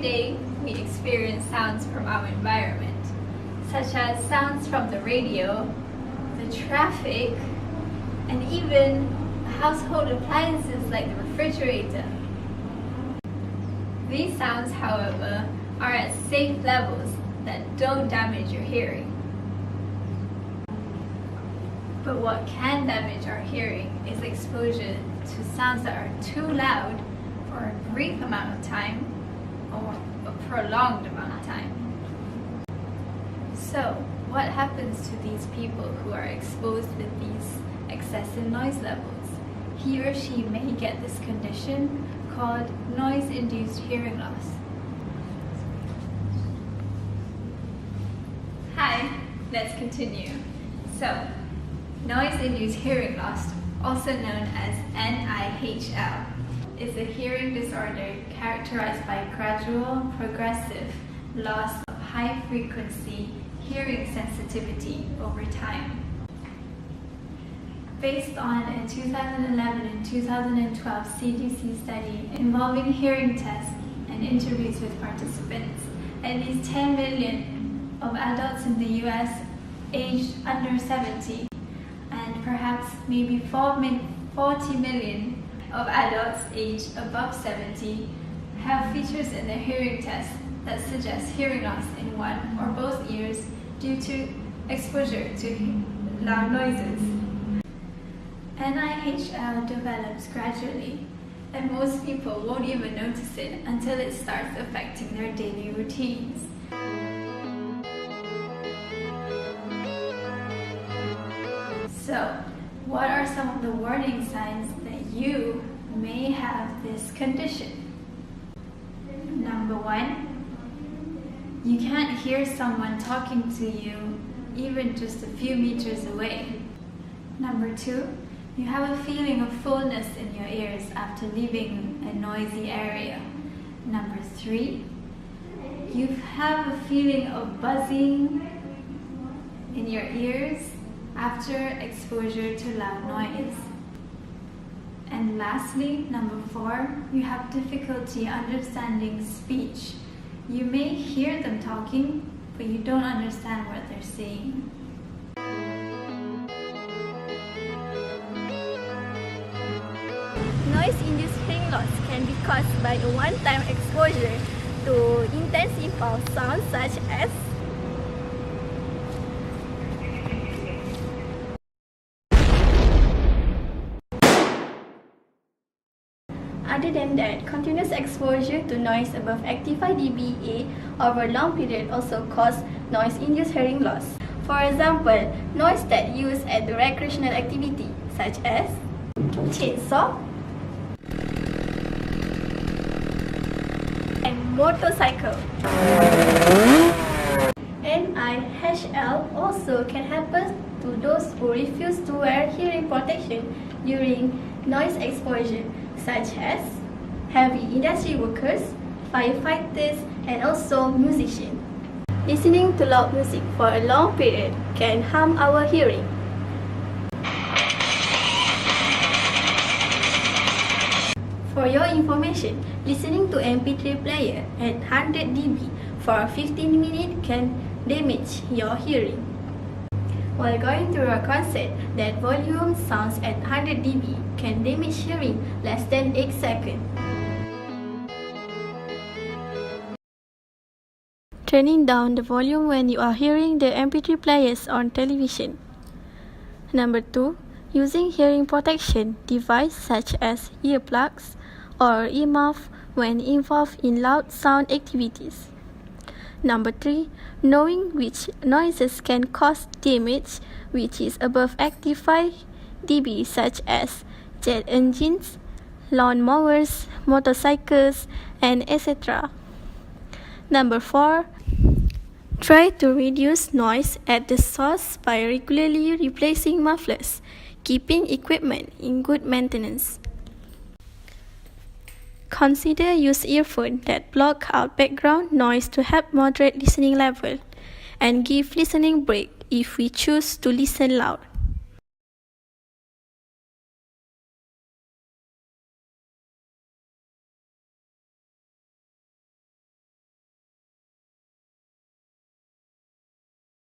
day, we experience sounds from our environment, such as sounds from the radio, the traffic, and even household appliances like the refrigerator. These sounds, however, are at safe levels that don't damage your hearing. But what can damage our hearing is exposure to sounds that are too loud for a brief amount of time or a prolonged amount of time. So, what happens to these people who are exposed with these excessive noise levels? He or she may get this condition called noise-induced hearing loss. Hi, let's continue. So, noise-induced hearing loss, also known as NIHL, is a hearing disorder characterized by gradual, progressive loss of high-frequency hearing sensitivity over time. Based on a 2011 and 2012 CDC study involving hearing tests and interviews with participants, at least 10 million of adults in the US aged under 70 and perhaps maybe 40 million of adults aged above 70 have features in their hearing test that suggest hearing loss in one or both ears due to exposure to loud noises. NIHL develops gradually, and most people won't even notice it until it starts affecting their daily routines. So, what are some of the warning signs that you may have this condition? Number 1, you can't hear someone talking to you even just a few meters away. Number 2, you have a feeling of fullness in your ears after leaving a noisy area. Number 3, you have a feeling of buzzing in your ears after exposure to loud noise. And lastly, number 4, you have difficulty understanding speech. You may hear them talking, but you don't understand what they're saying. Noise-induced hearing loss can be caused by a one-time exposure to intense impulse sounds such as Other than that, continuous exposure to noise above 85 dBA over a long period also cause noise-induced hearing loss. For example, noise that used at the recreational activity such as chainsaw and motorcycle. NIHL also can happen to those who refuse to wear hearing protection during noise exposure, such as heavy industry workers, firefighters, and also musicians. Listening to loud music for a long period can harm our hearing. For your information, listening to MP3 player at 100 dB for 15 minutes can damage your hearing. While going to a concert, that volume sounds at 100 dB can damage hearing less than 8 seconds. Turning down the volume when you are hearing the MP3 players on television. Number 2, using hearing protection device such as earplugs or earmuff when involved in loud sound activities. Number 3, knowing which noises can cause damage which is above 85 dB such as jet engines, lawn mowers, motorcycles, and etc. Number 4, try to reduce noise at the source by regularly replacing mufflers, keeping equipment in good maintenance. Consider use earphones that block out background noise to help moderate listening level, and give listening break if we choose to listen loud.